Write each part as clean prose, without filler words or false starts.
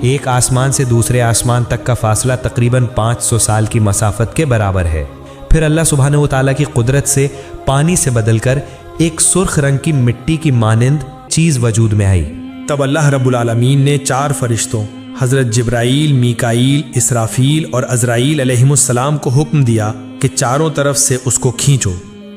ایک آسمان سے دوسرے آسمان تک کا فاصلہ تقریباً 500 سال کی مسافت کے برابر ہے۔ پھر اللہ سبحانہ و تعالیٰ کی قدرت سے پانی سے بدل کر ایک سرخ رنگ کی مٹی کی مانند چیز وجود میں آئی۔ تب اللہ رب العالمین نے 4 فرشتوں حضرت جبرائیل، میکائیل، اسرافیل اور عزرائیل علیہم السلام کو حکم دیا کہ چاروں طرف سے اس کو کھینچو۔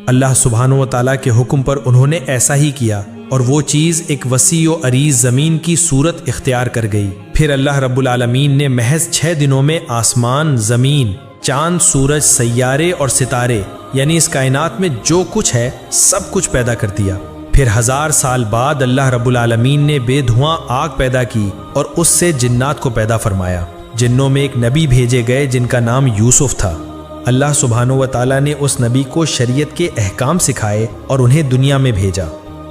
اللہ سبحانہ و تعالیٰ کے حکم پر انہوں نے ایسا ہی کیا اور وہ چیز ایک وسیع و عریض زمین کی صورت اختیار کر گئی۔ پھر اللہ رب العالمین نے محض 6 دنوں میں آسمان، زمین، چاند، سورج، سیارے اور ستارے یعنی اس کائنات میں جو کچھ ہے سب کچھ پیدا کر دیا۔ پھر 1000 سال بعد اللہ رب العالمین نے بے دھواں آگ پیدا کی اور اس سے جنات کو پیدا فرمایا۔ جنوں میں ایک نبی بھیجے گئے جن کا نام یوسف تھا۔ اللہ سبحانہ و تعالیٰ نے اس نبی کو شریعت کے احکام سکھائے اور انہیں دنیا میں بھیجا۔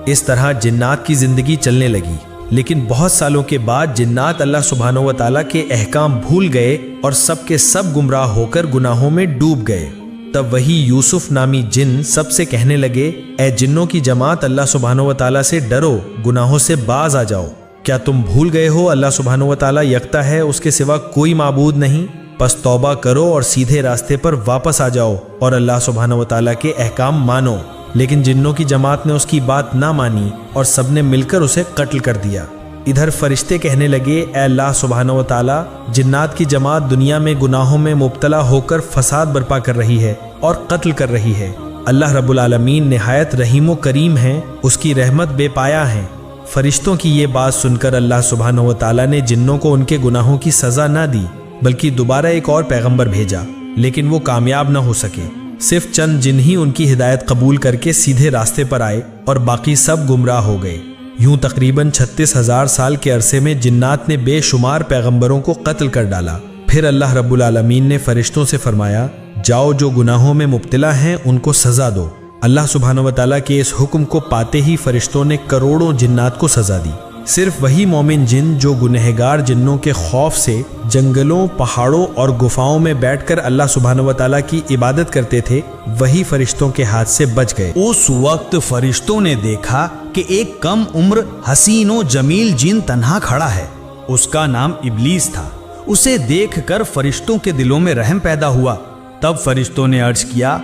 اس طرح جنات کی زندگی چلنے لگی، لیکن بہت سالوں کے بعد جنات اللہ سبحانہ و تعالیٰ کے احکام بھول گئے اور سب کے سب گمراہ ہو کر گناہوں میں ڈوب گئے۔ تب وہی یوسف نامی جن سب سے کہنے لگے، اے جنوں کی جماعت، اللہ سبحانہ و تعالیٰ سے ڈرو، گناہوں سے باز آ جاؤ۔ کیا تم بھول گئے ہو اللہ سبحانہ و تعالیٰ یکتا ہے، اس کے سوا کوئی معبود نہیں؟ پس توبہ کرو اور سیدھے راستے پر واپس آ جاؤ اور اللہ سبحانہ و تعالیٰ کے احکام مانو۔ لیکن جنوں کی جماعت نے اس کی بات نہ مانی اور سب نے مل کر اسے قتل کر دیا۔ ادھر فرشتے کہنے لگے، اے اللہ سبحانہ و تعالیٰ، جنات کی جماعت دنیا میں گناہوں میں مبتلا ہو کر فساد برپا کر رہی ہے اور قتل کر رہی ہے۔ اللہ رب العالمین نہایت رحیم و کریم ہیں، اس کی رحمت بے پایا ہے۔ فرشتوں کی یہ بات سن کر اللہ سبحانہ و تعالیٰ نے جنوں کو ان کے گناہوں کی سزا نہ دی، بلکہ دوبارہ ایک اور پیغمبر بھیجا، لیکن وہ کامیاب نہ ہو سکے۔ صرف چند جن ہی ان کی ہدایت قبول کر کے سیدھے راستے پر آئے اور باقی سب گمراہ ہو گئے۔ یوں تقریباً 36,000 سال کے عرصے میں جنات نے بے شمار پیغمبروں کو قتل کر ڈالا۔ پھر اللہ رب العالمین نے فرشتوں سے فرمایا، جاؤ جو گناہوں میں مبتلا ہیں ان کو سزا دو۔ اللہ سبحانہ و تعالیٰ کے اس حکم کو پاتے ہی فرشتوں نے کروڑوں جنات کو سزا دی۔ صرف وہی مومن جن جو گنہگار جنوں کے خوف سے جنگلوں، پہاڑوں اور گفاؤں میں بیٹھ کر اللہ سبحانہ و تعالیٰ کی عبادت کرتے تھے، وہی فرشتوں کے ہاتھ سے بچ گئے۔ اس وقت فرشتوں نے دیکھا کہ ایک کم عمر حسین و جمیل جن تنہا کھڑا ہے۔ اس کا نام ابلیس تھا۔ اسے دیکھ کر فرشتوں کے دلوں میں رحم پیدا ہوا۔ تب فرشتوں نے عرض کیا،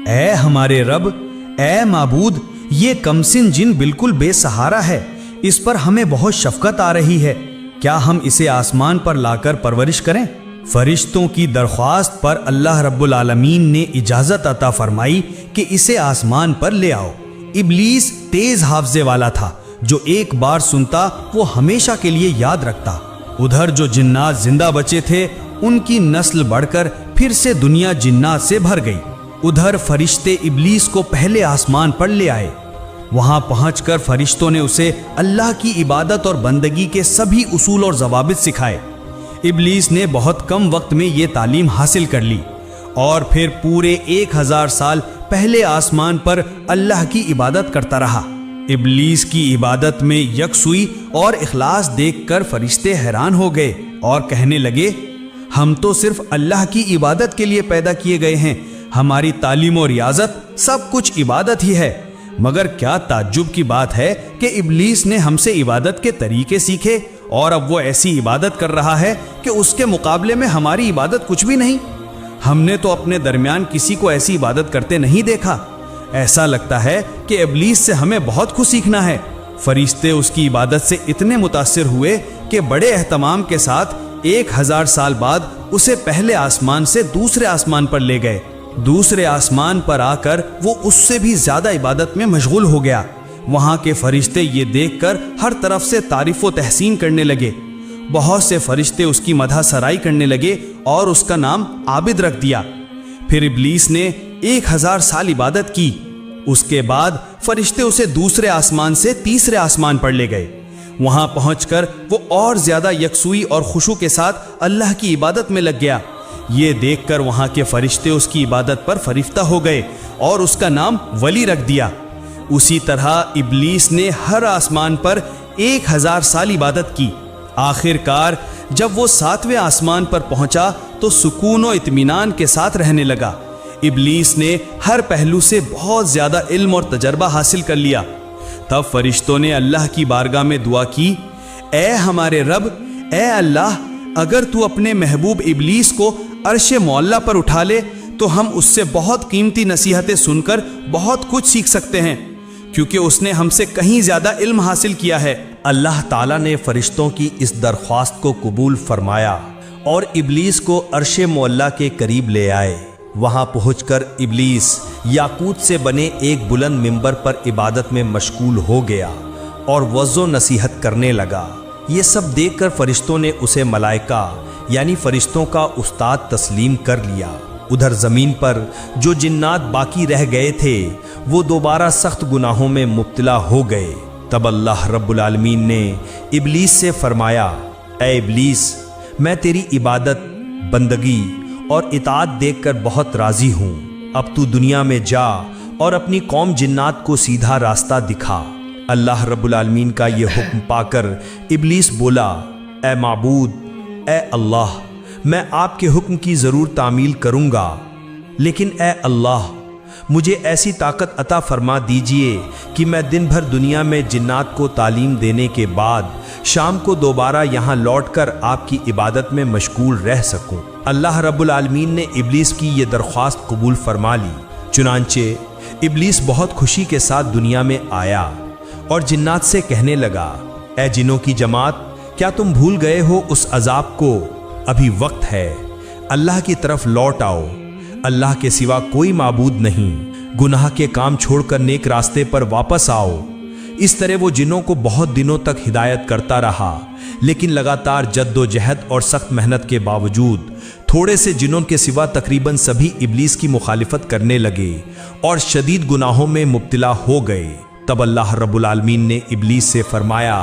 اے ہمارے رب، اے معبود، یہ کمسن جن بالکل بے سہارا ہے، اس پر ہمیں بہت شفقت آ رہی ہے، کیا ہم اسے آسمان پر لا کر پرورش کریں؟ فرشتوں کی درخواست پر اللہ رب العالمین نے اجازت عطا فرمائی کہ اسے آسمان پر لے آؤ۔ ابلیس تیز حافظے والا تھا، جو ایک بار سنتا وہ ہمیشہ کے لیے یاد رکھتا۔ ادھر جو جنات زندہ بچے تھے ان کی نسل بڑھ کر پھر سے دنیا جنات سے بھر گئی۔ ادھر فرشتے ابلیس کو پہلے آسمان پر لے آئے۔ وہاں پہنچ کر فرشتوں نے اسے اللہ کی عبادت اور بندگی کے سبھی اصول اور ضوابط سکھائے۔ ابلیس نے بہت کم وقت میں یہ تعلیم حاصل کر لی اور پھر پورے 1000 سال پہلے آسمان پر اللہ کی عبادت کرتا رہا۔ ابلیس کی عبادت میں یکسوئی اور اخلاص دیکھ کر فرشتے حیران ہو گئے اور کہنے لگے، ہم تو صرف اللہ کی عبادت کے لیے پیدا کیے گئے ہیں، ہماری تعلیم و ریاضت سب کچھ عبادت ہی ہے۔ مگر کیا تعجب کی بات ہے کہ ابلیس نے ہم سے عبادت کے طریقے سیکھے اور اب وہ ایسی عبادت کر رہا ہے کہ اس کے مقابلے میں ہماری عبادت کچھ بھی نہیں۔ ہم نے تو اپنے درمیان کسی کو ایسی عبادت کرتے نہیں دیکھا۔ ایسا لگتا ہے کہ ابلیس سے ہمیں بہت کچھ سیکھنا ہے۔ فرشتے اس کی عبادت سے اتنے متاثر ہوئے کہ بڑے اہتمام کے ساتھ 1000 سال بعد اسے پہلے آسمان سے دوسرے آسمان پر لے گئے۔ دوسرے آسمان پر آ کر وہ اس سے بھی زیادہ عبادت میں مشغول ہو گیا۔ وہاں کے فرشتے یہ دیکھ کر ہر طرف سے تعریف و تحسین کرنے لگے۔ بہت سے فرشتے اس کی مدح سرائی کرنے لگے اور اس کا نام عابد رکھ دیا۔ پھر ابلیس نے 1000 سال عبادت کی۔ اس کے بعد فرشتے اسے دوسرے آسمان سے تیسرے آسمان پر لے گئے۔ وہاں پہنچ کر وہ اور زیادہ یکسوئی اور خشوع کے ساتھ اللہ کی عبادت میں لگ گیا۔ یہ دیکھ کر وہاں کے فرشتے اس کی عبادت پر فریفتہ ہو گئے اور اس کا نام ولی رکھ دیا۔ اسی طرح ابلیس نے ہر آسمان پر 1000 سال عبادت کی۔ آخر کار جب وہ 7ویں آسمان پر پہنچا تو سکون و اطمینان کے ساتھ رہنے لگا۔ ابلیس نے ہر پہلو سے بہت زیادہ علم اور تجربہ حاصل کر لیا۔ تب فرشتوں نے اللہ کی بارگاہ میں دعا کی، اے ہمارے رب، اے اللہ اگر تو اپنے محبوب ابلیس کو عرش معلیٰ پر اٹھا لے تو ہم اس سے بہت قیمتی نصیحتیں سن کر بہت کچھ سیکھ سکتے ہیں، کیونکہ اس نے ہم سے کہیں زیادہ علم حاصل کیا ہے۔ اللہ تعالیٰ نے فرشتوں کی اس درخواست کو قبول فرمایا اور ابلیس کو عرش معلیٰ کے قریب لے آئے۔ وہاں پہنچ کر ابلیس یاقوت سے بنے ایک بلند ممبر پر عبادت میں مشغول ہو گیا اور وعظ و نصیحت کرنے لگا۔ یہ سب دیکھ کر فرشتوں نے اسے ملائکہ یعنی فرشتوں کا استاد تسلیم کر لیا۔ ادھر زمین پر جو جنات باقی رہ گئے تھے وہ دوبارہ سخت گناہوں میں مبتلا ہو گئے۔ تب اللہ رب العالمین نے ابلیس سے فرمایا، اے ابلیس میں تیری عبادت، بندگی اور اطاعت دیکھ کر بہت راضی ہوں۔ اب تو دنیا میں جا اور اپنی قوم جنات کو سیدھا راستہ دکھا۔ اللہ رب العالمین کا یہ حکم پا کر ابلیس بولا، اے معبود، اے اللہ میں آپ کے حکم کی ضرور تعمیل کروں گا، لیکن اے اللہ مجھے ایسی طاقت عطا فرما دیجئے کہ میں دن بھر دنیا میں جنات کو تعلیم دینے کے بعد شام کو دوبارہ یہاں لوٹ کر آپ کی عبادت میں مشغول رہ سکوں۔ اللہ رب العالمین نے ابلیس کی یہ درخواست قبول فرما لی۔ چنانچہ ابلیس بہت خوشی کے ساتھ دنیا میں آیا اور جنات سے کہنے لگا، اے جنوں کی جماعت، کیا تم بھول گئے ہو اس عذاب کو؟ ابھی وقت ہے، اللہ کی طرف لوٹ آؤ۔ اللہ کے سوا کوئی معبود نہیں، گناہ کے کام چھوڑ کر نیک راستے پر واپس آؤ۔ اس طرح وہ جنوں کو بہت دنوں تک ہدایت کرتا رہا، لیکن لگاتار جد و جہد اور سخت محنت کے باوجود تھوڑے سے جنوں کے سوا تقریباً سبھی ابلیس کی مخالفت کرنے لگے اور شدید گناہوں میں مبتلا ہو گئے۔ تب اللہ رب العالمین نے ابلیس سے فرمایا،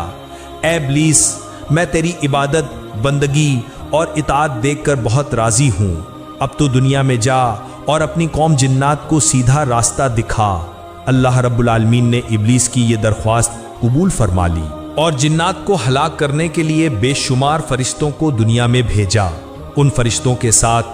اے ابلیس میں تیری عبادت، بندگی اور اطاعت دیکھ کر بہت راضی ہوں۔ اب تو دنیا میں جا اور اپنی قوم جنات کو سیدھا راستہ دکھا۔ اللہ رب العالمین نے ابلیس کی یہ درخواست قبول فرما لی اور جنات کو ہلاک کرنے کے لیے بے شمار فرشتوں کو دنیا میں بھیجا۔ ان فرشتوں کے ساتھ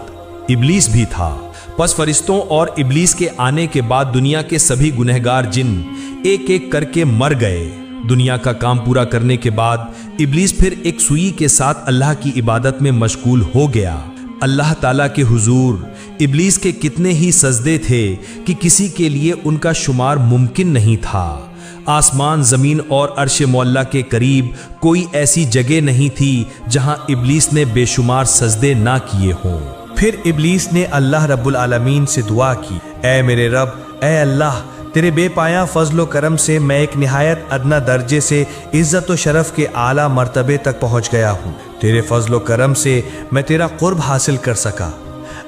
ابلیس بھی تھا۔ پس فرشتوں اور ابلیس کے آنے کے بعد دنیا کے سبھی گنہگار جن ایک ایک کر کے مر گئے۔ دنیا کا کام پورا کرنے کے بعد ابلیس پھر ایک سوئی کے ساتھ اللہ کی عبادت میں مشغول ہو گیا۔ اللہ تعالیٰ کے حضور ابلیس کے کتنے ہی سجدے تھے کہ کسی کے لیے ان کا شمار ممکن نہیں تھا۔ آسمان، زمین اور عرش معلیٰ کے قریب کوئی ایسی جگہ نہیں تھی جہاں ابلیس نے بے شمار سجدے نہ کیے ہوں۔ پھر ابلیس نے اللہ رب العالمین سے دعا کی، اے میرے رب، اے اللہ تیرے بے پایاں فضل و کرم سے میں ایک نہایت ادنا درجے سے عزت و شرف کے اعلیٰ مرتبے تک پہنچ گیا ہوں۔ تیرے فضل و کرم سے میں تیرا قرب حاصل کر سکا۔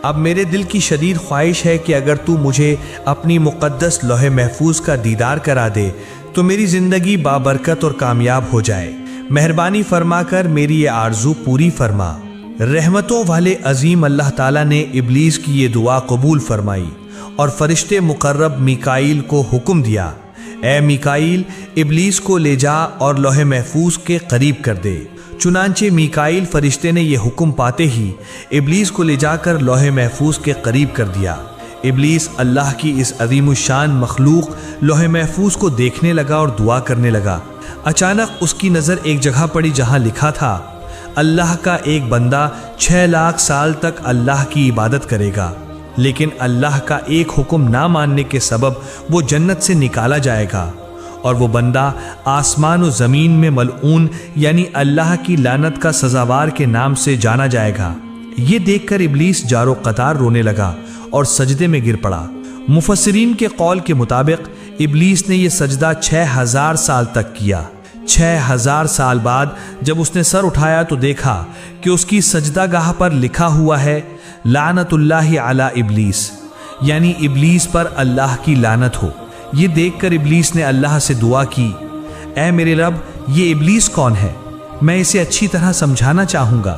اب میرے دل کی شدید خواہش ہے کہ اگر تو مجھے اپنی مقدس لوح محفوظ کا دیدار کرا دے تو میری زندگی بابرکت اور کامیاب ہو جائے۔ مہربانی فرما کر میری یہ آرزو پوری فرما۔ رحمتوں والے عظیم اللہ تعالیٰ نے ابلیس کی یہ دعا قبول فرمائی اور فرشتے مقرب میکائیل کو حکم دیا، اے میکائیل ابلیس کو لے جا اور لوح محفوظ کے قریب کر دے۔ چنانچہ میکائیل فرشتے نے یہ حکم پاتے ہی ابلیس کو لے جا کر لوح محفوظ کے قریب کر دیا۔ ابلیس اللہ کی اس عظیم الشان مخلوق لوح محفوظ کو دیکھنے لگا اور دعا کرنے لگا۔ اچانک اس کی نظر ایک جگہ پڑی جہاں لکھا تھا، اللہ کا ایک بندہ 6 لاکھ سال تک اللہ کی عبادت کرے گا، لیکن اللہ کا ایک حکم نہ ماننے کے سبب وہ جنت سے نکالا جائے گا اور وہ بندہ آسمان و زمین میں ملعون یعنی اللہ کی لعنت کا سزاوار کے نام سے جانا جائے گا۔ یہ دیکھ کر ابلیس جار و قطار رونے لگا اور سجدے میں گر پڑا۔ مفسرین کے قول کے مطابق ابلیس نے یہ سجدہ 6000 سال تک کیا۔ 6000 سال بعد جب اس نے سر اٹھایا تو دیکھا کہ اس کی سجدہ گاہ پر لکھا ہوا ہے، لعنت اللہ علی ابلیس، یعنی ابلیس پر اللہ کی لعنت ہو۔ یہ دیکھ کر ابلیس نے اللہ سے دعا کی، اے میرے رب یہ ابلیس کون ہے؟ میں اسے اچھی طرح سمجھانا چاہوں گا۔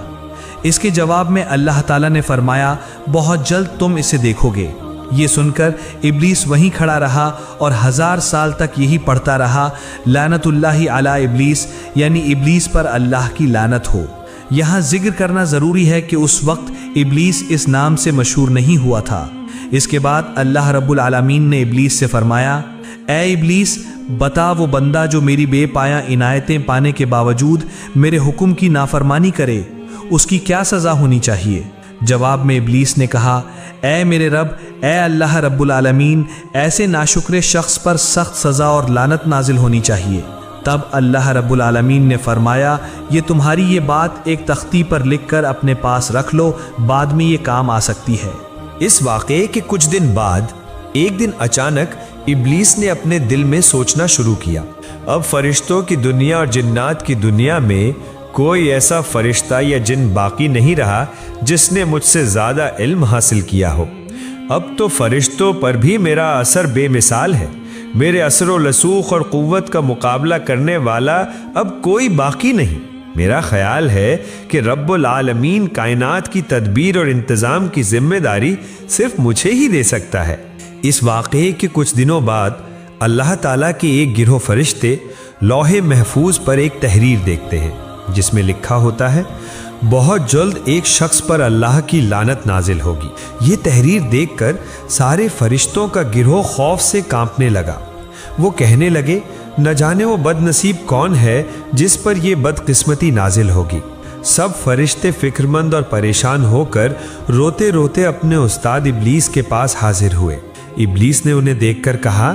اس کے جواب میں اللہ تعالیٰ نے فرمایا، بہت جلد تم اسے دیکھو گے۔ یہ سن کر ابلیس وہیں کھڑا رہا اور 1000 سال تک یہی پڑھتا رہا، لعنت اللہ علی ابلیس، یعنی ابلیس پر اللہ کی لعنت ہو۔ یہاں ذکر کرنا ضروری ہے کہ اس وقت ابلیس اس نام سے مشہور نہیں ہوا تھا۔ اس کے بعد اللہ رب العالمین نے ابلیس سے فرمایا، اے ابلیس بتا وہ بندہ جو میری بے پایا عنایتیں پانے کے باوجود میرے حکم کی نافرمانی کرے، اس کی کیا سزا ہونی چاہیے؟ جواب میں ابلیس نے کہا، اے میرے رب، اے اللہ رب العالمین، ایسے ناشکر شخص پر سخت سزا اور لعنت نازل ہونی چاہیے۔ تب اللہ رب العالمین نے فرمایا، یہ تمہاری یہ بات ایک تختی پر لکھ کر اپنے پاس رکھ لو، بعد میں یہ کام آ سکتی ہے۔ اس واقعے کے کچھ دن بعد ایک دن اچانک ابلیس نے اپنے دل میں سوچنا شروع کیا، اب فرشتوں کی دنیا اور جنات کی دنیا میں کوئی ایسا فرشتہ یا جن باقی نہیں رہا جس نے مجھ سے زیادہ علم حاصل کیا ہو۔ اب تو فرشتوں پر بھی میرا اثر بے مثال ہے، میرے اثر و رسوخ اور قوت کا مقابلہ کرنے والا اب کوئی باقی نہیں۔ میرا خیال ہے کہ رب العالمین کائنات کی تدبیر اور انتظام کی ذمہ داری صرف مجھے ہی دے سکتا ہے۔ اس واقعے کے کچھ دنوں بعد اللہ تعالیٰ کے ایک گروہ فرشتے لوح محفوظ پر ایک تحریر دیکھتے ہیں جس میں لکھا ہوتا ہے، بہت جلد ایک شخص پر اللہ کی لعنت نازل ہوگی۔ یہ تحریر دیکھ کر سارے فرشتوں کا گروہ خوف سے کانپنے لگا۔ وہ کہنے لگے، نہ جانے وہ بد نصیب کون ہے جس پر یہ بدقسمتی نازل ہوگی۔ سب فرشتے فکرمند اور پریشان ہو کر روتے روتے اپنے استاد ابلیس کے پاس حاضر ہوئے۔ ابلیس نے انہیں دیکھ کر کہا،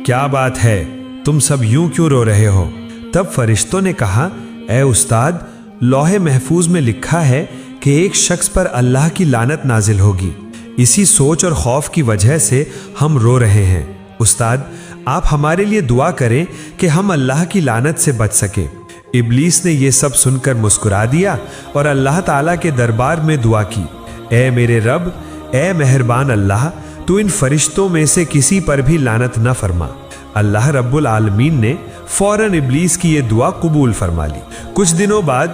کیا بات ہے، تم سب یوں کیوں رو رہے ہو؟ تب فرشتوں نے کہا، اے استاد، لوح محفوظ میں لکھا ہے کہ ایک شخص پر اللہ کی لعنت نازل ہوگی، اسی سوچ اور خوف کی وجہ سے ہم رو رہے ہیں۔ استاد، آپ ہمارے لیے دعا کریں کہ ہم اللہ کی لعنت سے بچ سکیں۔ ابلیس نے یہ سب سن کر مسکرا دیا اور اللہ تعالیٰ کے دربار میں دعا کی، اے میرے رب، اے مہربان اللہ، تو ان فرشتوں میں سے کسی پر بھی لعنت نہ فرما۔ اللہ رب العالمین نے فوراً ابلیس کی یہ دعا قبول فرما لی۔ کچھ دنوں بعد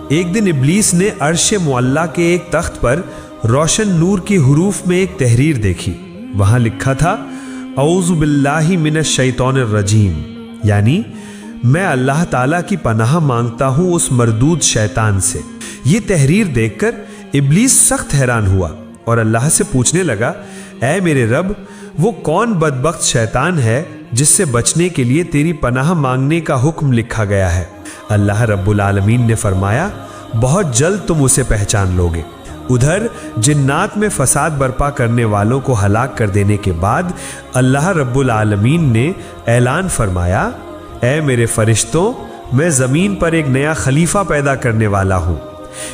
ایک دن ابلیس نے عرش معلیٰ کے ایک تخت پر روشن نور کی حروف میں ایک تحریر دیکھی۔ وہاں لکھا تھا، اعوذ باللہ من الشیطان الرجیم، یعنی میں اللہ تعالیٰ کی پناہ مانگتا ہوں اس مردود شیطان سے۔ یہ تحریر دیکھ کر ابلیس سخت حیران ہوا اور اللہ سے پوچھنے لگا، اے میرے رب، وہ کون بدبخت شیطان ہے جس سے بچنے کے لیے تیری پناہ مانگنے کا حکم لکھا گیا ہے؟ اللہ رب العالمین نے فرمایا، بہت جلد تم اسے پہچان لوگے۔ ادھر جنات میں فساد برپا کرنے والوں کو ہلاک کر دینے کے بعد اللہ رب العالمین نے اعلان فرمایا، اے میرے فرشتوں، میں زمین پر ایک نیا خلیفہ پیدا کرنے والا ہوں۔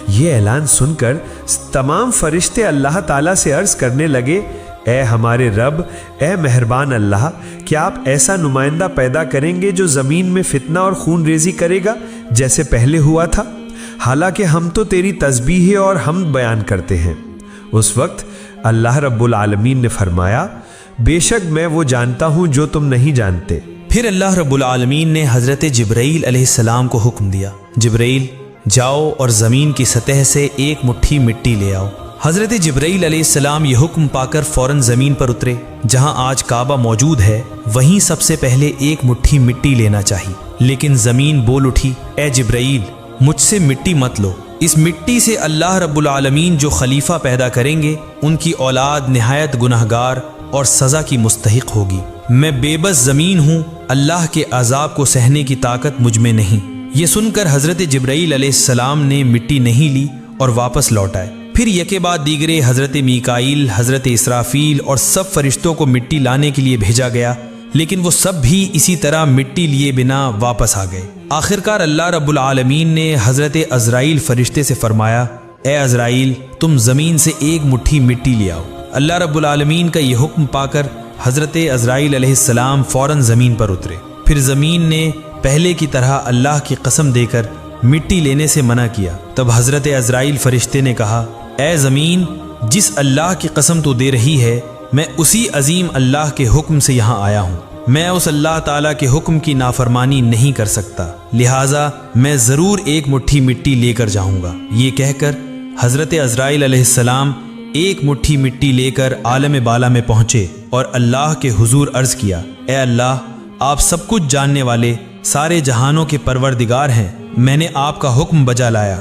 یہ اعلان سن کر تمام فرشتے اللہ تعالیٰ سے عرض کرنے لگے، اے ہمارے رب، اے مہربان اللہ، کیا آپ ایسا نمائندہ پیدا کریں گے جو زمین میں فتنہ اور خون ریزی کرے گا جیسے پہلے ہوا تھا؟ حالانکہ ہم تو تیری تسبیح اور حمد بیان کرتے ہیں۔ اس وقت اللہ رب العالمین نے فرمایا، بے شک میں وہ جانتا ہوں جو تم نہیں جانتے۔ پھر اللہ رب العالمین نے حضرت جبرائیل علیہ السلام کو حکم دیا، جبرائیل جاؤ اور زمین کی سطح سے ایک مٹھی مٹی لے آؤ۔ حضرت جبرائیل علیہ السلام یہ حکم پا کر فوراً زمین پر اترے۔ جہاں آج کعبہ موجود ہے وہیں سب سے پہلے ایک مٹھی مٹی لینا چاہیے، لیکن زمین بول اٹھی، اے جبرائیل، مجھ سے مٹی مت لو، اس مٹی سے اللہ رب العالمین جو خلیفہ پیدا کریں گے ان کی اولاد نہایت گناہگار اور سزا کی مستحق ہوگی۔ میں بے بس زمین ہوں، اللہ کے عذاب کو سہنے کی طاقت مجھ میں نہیں۔ یہ سن کر حضرت جبرائیل علیہ السلام نے مٹی نہیں لی اور واپس لوٹ آئے۔ پھر یکے بعد دیگرے حضرت میکائیل، حضرت اسرافیل اور سب فرشتوں کو مٹی لانے کے لیے بھیجا گیا، لیکن وہ سب بھی اسی طرح مٹی لیے بنا واپس آ گئے۔ آخرکار اللہ رب العالمین نے حضرت عزرائیل فرشتے سے فرمایا، اے عزرائیل، تم زمین سے ایک مٹھی مٹی لے آؤ۔ اللہ رب العالمین کا یہ حکم پا کر حضرت عزرائیل علیہ السلام فوراً زمین پر اترے۔ پھر زمین نے پہلے کی طرح اللہ کی قسم دے کر مٹی لینے سے منع کیا۔ تب حضرت عزرائیل فرشتے نے کہا، اے زمین، جس اللہ کی قسم تو دے رہی ہے، میں اسی عظیم اللہ کے حکم سے یہاں آیا ہوں۔ میں اس اللہ تعالیٰ کے حکم کی نافرمانی نہیں کر سکتا، لہٰذا میں ضرور ایک مٹھی مٹی لے کر جاؤں گا۔ یہ کہہ کر حضرت عزرائیل علیہ السلام ایک مٹھی مٹی لے کر عالم بالا میں پہنچے اور اللہ کے حضور عرض کیا، اے اللہ، آپ سب کچھ جاننے والے، سارے جہانوں کے پروردگار ہیں، میں نے آپ کا حکم بجا لایا۔